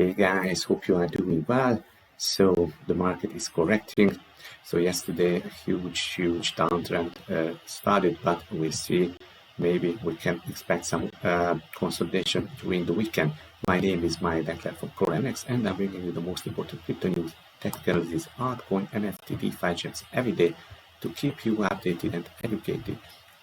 Hey guys, hope you are doing well. So the market is correcting. So yesterday a huge downtrend started, but we see maybe we can expect some consolidation during the weekend. My name is Maya from CorionX, and I'm bringing you the most important crypto news, technologies, altcoin, NFT, DeFi gems every day to keep you updated and educated.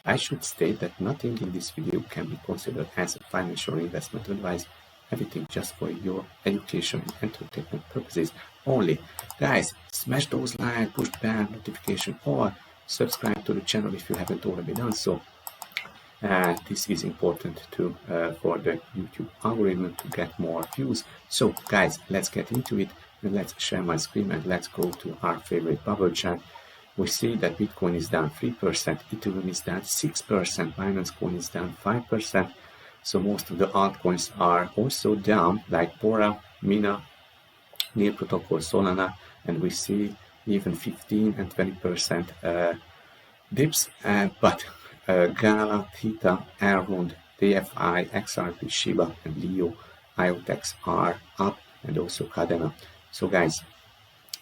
I should state that nothing in this video can be considered as a financial investment advice. Everything just for your education and entertainment purposes only. Guys, smash those like, push the bell notification, or subscribe to the channel if you haven't already done so. This is important to for the YouTube algorithm to get more views. So guys, let's get into it and let's share my screen and let's go to our favorite bubble chart. We see that Bitcoin is down 3%, Ethereum is down 6%, Binance coin is down 5%. So most of the altcoins are also down, like Bora, Mina, Near Protocol, Solana, and we see even 15 and 20% dips. But Gala, Theta, Elrond, DFI, XRP, Shiba, and Leo, IOTX are up, and also Cardano. So guys,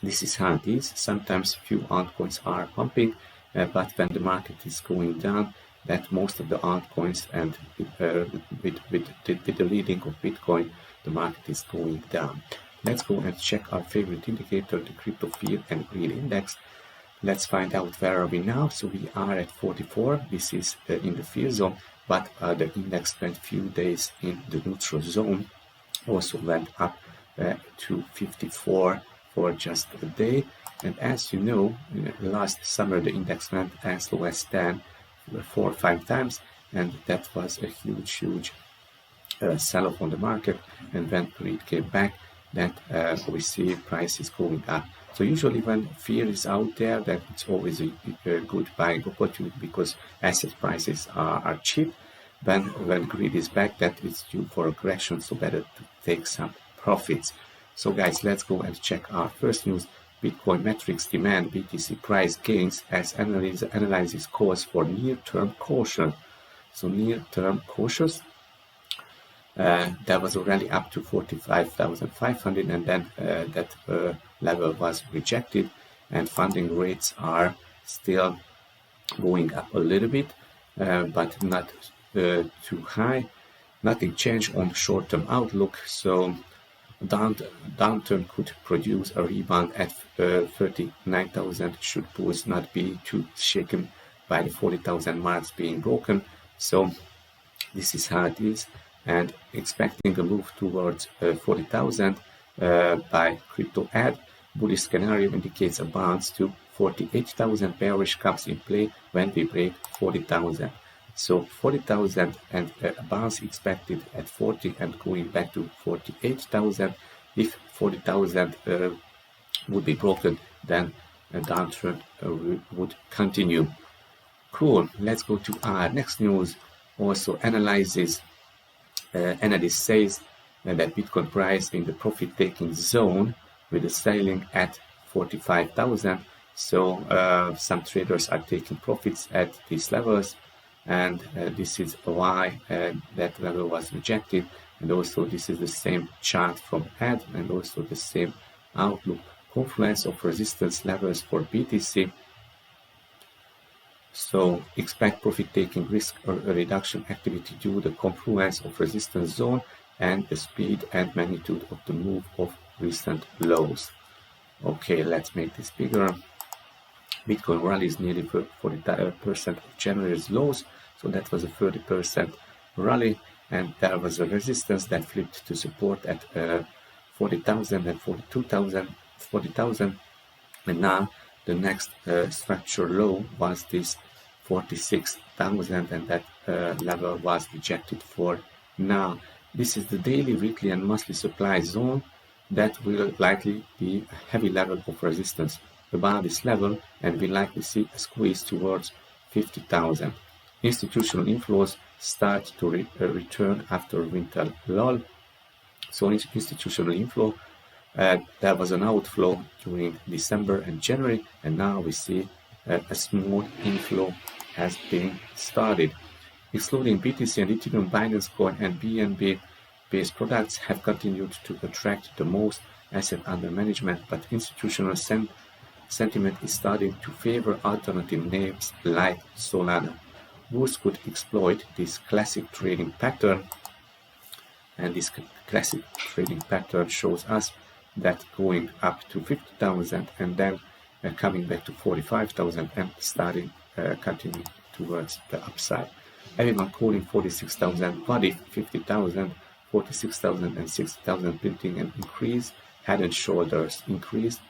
this is how it is. Sometimes few altcoins are pumping, but when the market is going down, that most of the altcoins and with the leading of Bitcoin, the market is going down. Let's go and check our favorite indicator, the Crypto Fear and Greed Index. Let's find out where are we now. So we are at 44. This is in the fear zone, but the index spent few days in the neutral zone. Also went up to 54 for just a day. And as you know, last summer the index went as low as 10 4 or 5 times, and that was a huge sell-off on the market. And when greed came back, that we see prices going up. So usually when fear is out there, that it's always a good buying opportunity because asset prices are cheap. When greed is back, that it's due for a correction, so better to take some profits. So guys, let's go and check our first news. Bitcoin metrics demand BTC price gains as analysis calls for near-term caution. So near-term cautious, that was already up to 45,500, and then that level was rejected, and funding rates are still going up a little bit, but not too high. Nothing changed on short-term outlook, so downturn could produce a rebound at 39,000 should bulls not be too shaken by the 40,000 marks being broken. So this is how it is, and expecting a move towards 40,000 by crypto bullish scenario indicates a bounce to 48,000. Bearish comes in play when we break 40,000. So 40,000 and a bounce expected at 40 and going back to 48,000. If 40,000 would be broken, then a downtrend would continue. Cool. Let's go to our next news. Also analysis. Analyst says that Bitcoin price in the profit-taking zone with a selling at 45,000. So some traders are taking profits at these levels. And this is why that level was rejected, and also this is the same chart from AD and also the same outlook. Confluence of resistance levels for BTC. So expect profit-taking risk or reduction activity due to the confluence of resistance zone and the speed and magnitude of the move of recent lows. Okay, let's make this bigger. Bitcoin rallies nearly 40% of January's lows, so that was a 30% rally, and there was a resistance that flipped to support at 40,000 and 42,000, 40,000, and now the next structure low was this 46,000, and that level was rejected for now. This is the daily, weekly, and monthly supply zone that will likely be a heavy level of resistance above this level, and we likely see a squeeze towards 50,000. Institutional inflows start to return after winter lull. So institutional inflow, there was an outflow during December and January, and now we see a small inflow has been started. Excluding BTC and Ethereum, Binance coin and BNB, asset-based products have continued to attract the most asset under management, but institutional sentiment is starting to favor alternative names like Solana. Bulls could exploit this classic trading pattern, and this classic trading pattern shows us that going up to 50,000 and then coming back to 45,000 and starting continuing towards the upside. Everyone calling 46,000, what if 50,000, 46,000 and 60,000 building an increase, head and shoulders increased,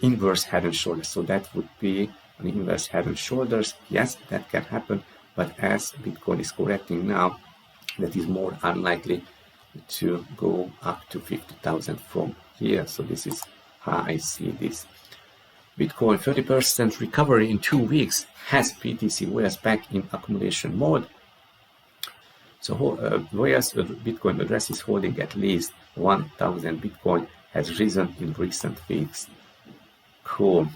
inverse head and shoulders. So that would be an inverse head and shoulders. Yes, that can happen, but as Bitcoin is correcting now, that is more unlikely to go up to 50,000 from here. So this is how I see this. Bitcoin 30% recovery in 2 weeks has BTC whales back in accumulation mode. So whereas Bitcoin address is holding at least 1,000 Bitcoin has risen in recent weeks. Cool.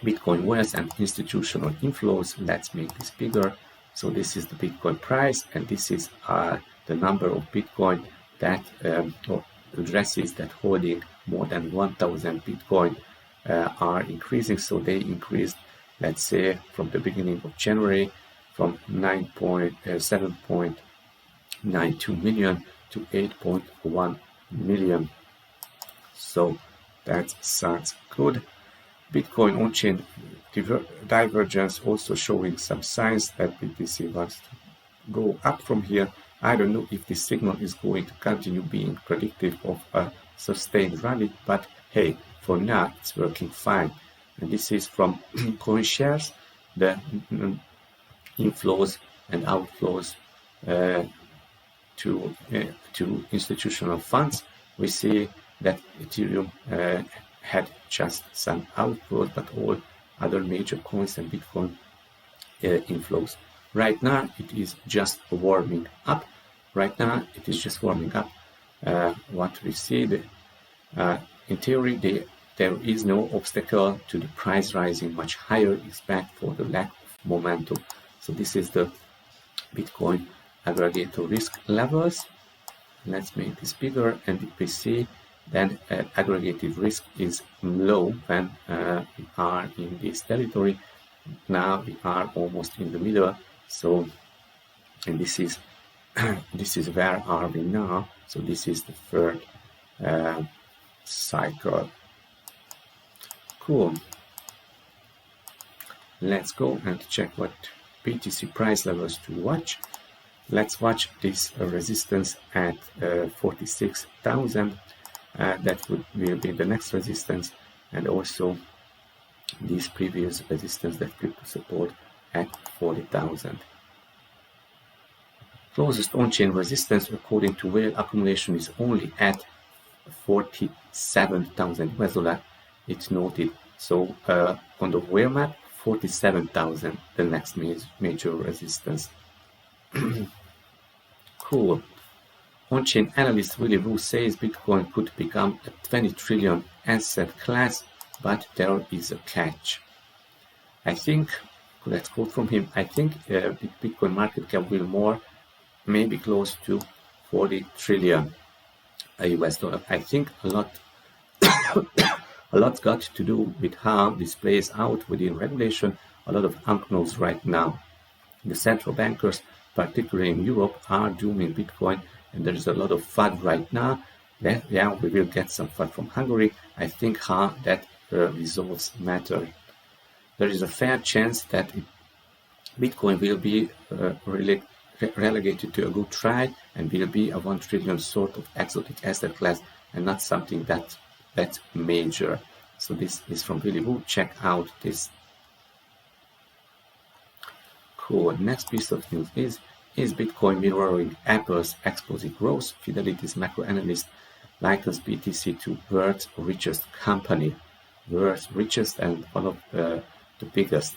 Bitcoin whales and institutional inflows. Let's make this bigger. So this is the Bitcoin price, and this is the number of Bitcoin that or addresses that holding more than 1,000 Bitcoin are increasing. So they increased, let's say, from the beginning of January from 7.92 million to 8.1 million. So that sounds good. Bitcoin on-chain divergence also showing some signs that BTC wants to go up from here. I don't know if this signal is going to continue being predictive of a sustained rally, but hey, for now it's working fine. And this is from CoinShares, the inflows and outflows to institutional funds. We see that Ethereum had just some outflows, but all other major coins and Bitcoin inflows. Right now it is just warming up. What we see, in theory, there is no obstacle to the price rising much higher, except for the lack of momentum. So this is the Bitcoin aggregator risk levels. Let's make this bigger, and we see then aggregated risk is low when we are in this territory. Now we are almost in the middle. So, and this is where are we now? So this is the third cycle. Cool. Let's go and check what BTC price levels to watch. Let's watch this resistance at 46,000. That will be the next resistance, and also this previous resistance that crypto support at 40,000. Closest on-chain resistance according to whale accumulation is only at 47,000 US dollar. It's noted. So on the whale map, 47,000, the next major resistance. Cool. On-chain analyst Willy says Bitcoin could become a 20 trillion asset class, but there is a catch. I think, let's quote from him, I think Bitcoin market cap will maybe close to 40 trillion US dollar. I think a lot's got to do with how this plays out within regulation. A lot of unknowns right now. The central bankers, particularly in Europe, are dooming Bitcoin, and there is a lot of FUD right now. Yeah, we will get some FUD from Hungary. I think how that resolves matter. There is a fair chance that Bitcoin will be relegated to a good try and will be a 1 trillion sort of exotic asset class and not something that's major. So this is from Willy Woo. Check out this. Cool. Next piece of news is Bitcoin mirroring Apple's explosive growth? Fidelity's macro analyst likens BTC to world's richest company. World's richest and one of the biggest.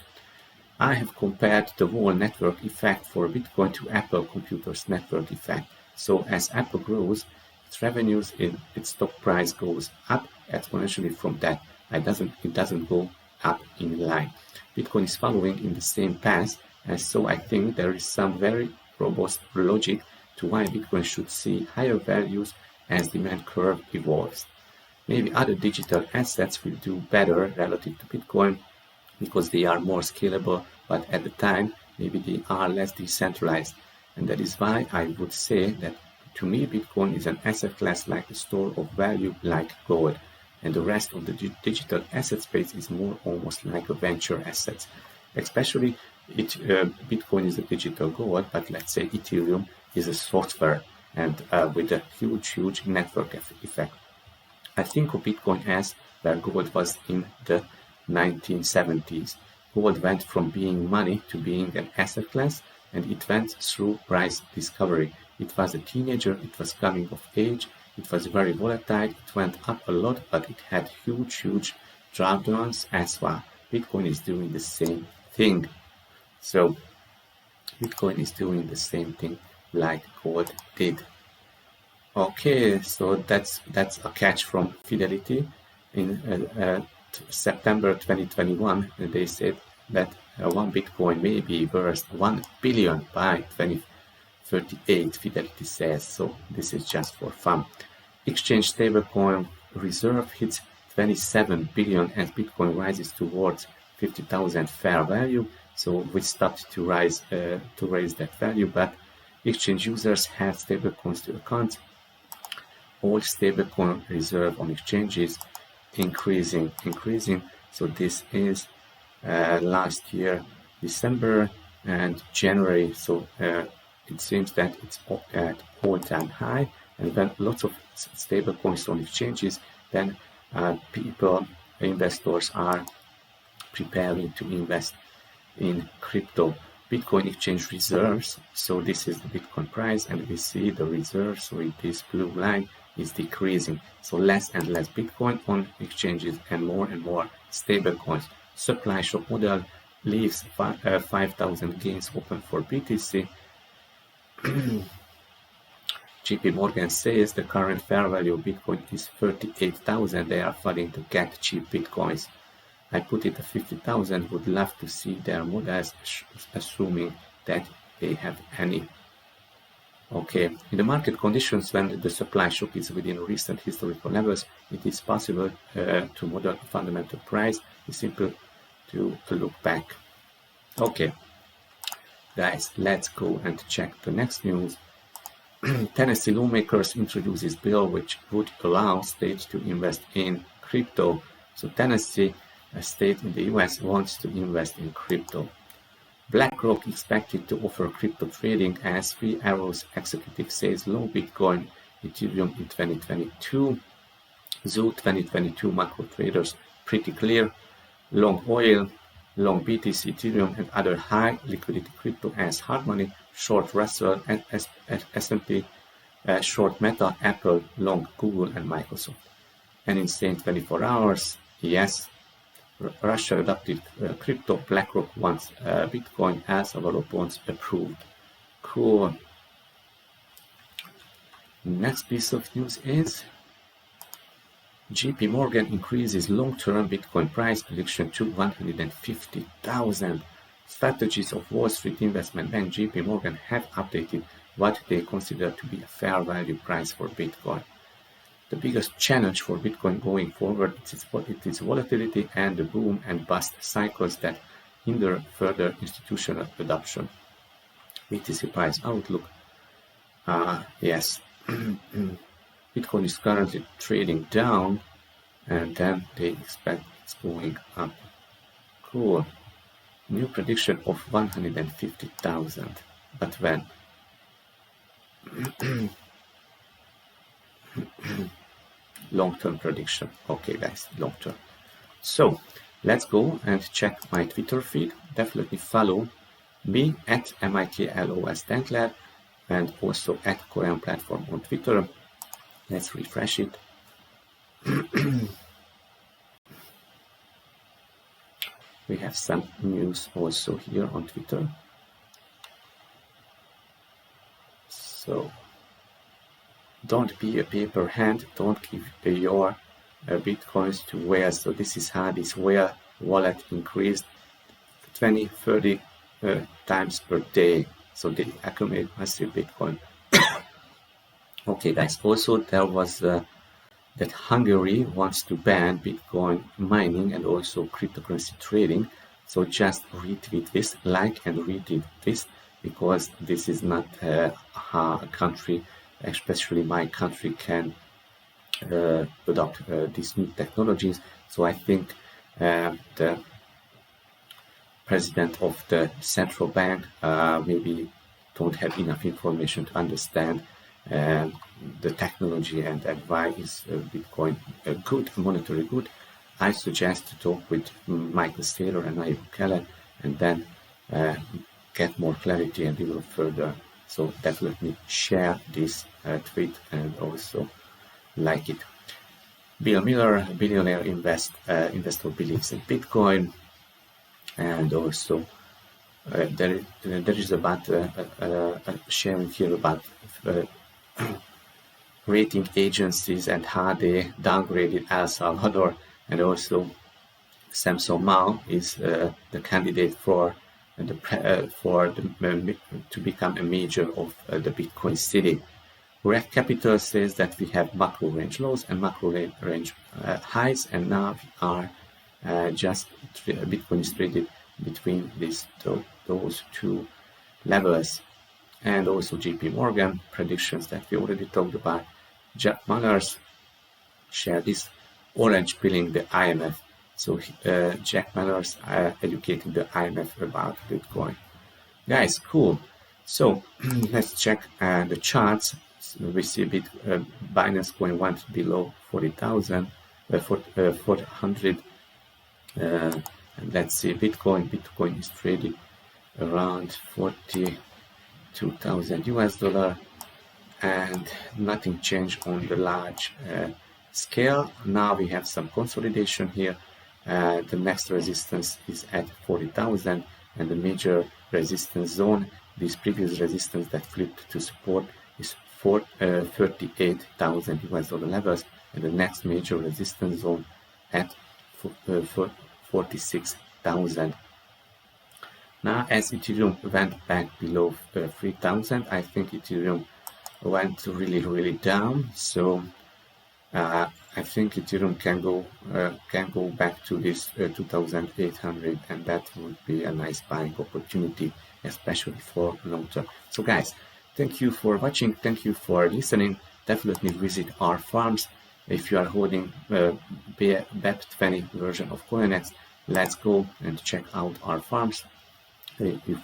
I have compared the whole network effect for Bitcoin to Apple Computer's network effect. So as Apple grows, its revenues in its stock price goes up exponentially from that. It doesn't go up in line. Bitcoin is following in the same path, and so I think there is some very robust logic to why Bitcoin should see higher values as demand curve evolves. Maybe other digital assets will do better relative to Bitcoin because they are more scalable, but at the time, maybe they are less decentralized. And that is why I would say that to me, Bitcoin is an asset class like a store of value like gold. And the rest of the digital asset space is more almost like a venture assets. Especially, Bitcoin is a digital gold, but let's say Ethereum is a software and with a huge network effect. I think of Bitcoin as where gold was in the 1970s. Gold went from being money to being an asset class, and it went through price discovery. It was a teenager, it was coming of age, it was very volatile, it went up a lot, but it had huge drawdowns as well. Bitcoin is doing the same thing. So Bitcoin is doing the same thing like gold did. Okay, so that's a catch from Fidelity. In September 2021, they said that one Bitcoin may be worth 1 billion by 2038, Fidelity says. So this is just for fun. Exchange stablecoin reserve hits 27 billion as Bitcoin rises towards 50,000 fair value. So we stopped to raise that value, but exchange users have stablecoins to account. All stablecoin reserve on exchanges increasing. So this is last year December and January. So it seems that it's at all-time high, and when lots of stablecoins on exchanges, then investors are preparing to invest in crypto. Bitcoin exchange reserves, so this is the Bitcoin price, and we see the reserves, so this blue line is decreasing. So less and less Bitcoin on exchanges and more stable coins. Supply shock model leaves 5,000 gains open for BTC. JPMorgan says the current fair value of Bitcoin is 38,000. They are flooding to get cheap Bitcoins. I put it at 50,000. Would love to see their models, assuming that they have any. Okay, in the market conditions when the supply shock is within recent historical levels, it is possible to model a fundamental price. It's simple to look back. Okay, guys, let's go and check the next news. Tennessee lawmakers introduces bill which would allow states to invest in crypto. So Tennessee, a state in the US, wants to invest in crypto. BlackRock expected to offer crypto trading as Three Arrows executive says long Bitcoin, Ethereum in 2022. Zoo 2022 macro traders pretty clear. Long oil, long BTC, Ethereum and other high liquidity crypto as hard money. Short Russell and S&P, short Meta, Apple, long Google and Microsoft. And in same 24 hours, yes, Russia adopted crypto. BlackRock wants Bitcoin as Avalo bonds approved. Cool. Next piece of news is JPMorgan increases long-term Bitcoin price prediction to 150,000. Strategies of Wall Street investment bank JPMorgan have updated what they consider to be a fair value price for Bitcoin. The biggest challenge for Bitcoin going forward is its volatility and the boom and bust cycles that hinder further institutional adoption. BTC price outlook. Yes, Bitcoin is currently trading down, and then they expect it's going up. Cool. New prediction of 150,000. But when? Long-term prediction. Okay, guys, long-term. So let's go and check my Twitter feed. Definitely follow me at MIKLOS Dankler and also at Korean platform on Twitter. Let's refresh it. We have some news also here on Twitter. So don't be a paper hand. Don't give your Bitcoins to whales. So this is how this whale wallet increased 20-30 times per day. So they accumulate massive Bitcoin. Okay, guys. Also, there was that Hungary wants to ban Bitcoin mining and also cryptocurrency trading. So just retweet this, like and retweet this, because this is not how a country, especially my country, can adopt these new technologies. So I think the president of the central bank maybe don't have enough information to understand the technology and why is Bitcoin a good monetary good. I suggest to talk with Michael Saylor and Naib Keller and then get more clarity and develop further. So definitely share this tweet and also like it. Bill Miller, billionaire investor, believes in Bitcoin, and also there is about sharing here about rating agencies and how they downgraded El Salvador, and also Samson Mao is the candidate for to become a major of the Bitcoin city. Rec Capital says that we have macro range lows and macro range highs, and now we are just Bitcoin is traded between those two levels. And also JPMorgan predictions that we already talked about. Jack Manners shared this orange pilling the IMF. So Jack Manners educating the IMF about Bitcoin. Guys, cool. So let's check the charts. So we see Binance coin went below 40,000, 400. And let's see Bitcoin. Bitcoin is traded around 42,000 US dollar, and nothing changed on the large scale. Now we have some consolidation here. The next resistance is at 40,000, and the major resistance zone, this previous resistance that flipped to support, is 38,000 US dollar levels, and the next major resistance zone at 46,000. Now, as Ethereum went back below 3,000, I think Ethereum went really down. So I think Ethereum can go back to this 2,800, and that would be a nice buying opportunity, especially for long term. So, guys, thank you for watching. Thank you for listening. Definitely visit our farms. If you are holding BEP20 version of CorionX, let's go and check out our farms. You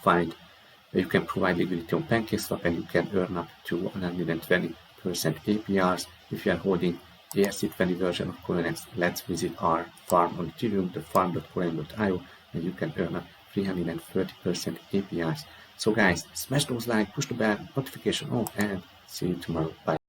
can provide liquidity on PancakeSwap, and you can earn up to 120% APRs. If you are holding ERC20 version of CorionX, let's visit our farm on Ethereum, the farm.corion.io, and you can earn up 330% APRs. So guys, smash those likes, push the bell, notification on, and see you tomorrow. Bye.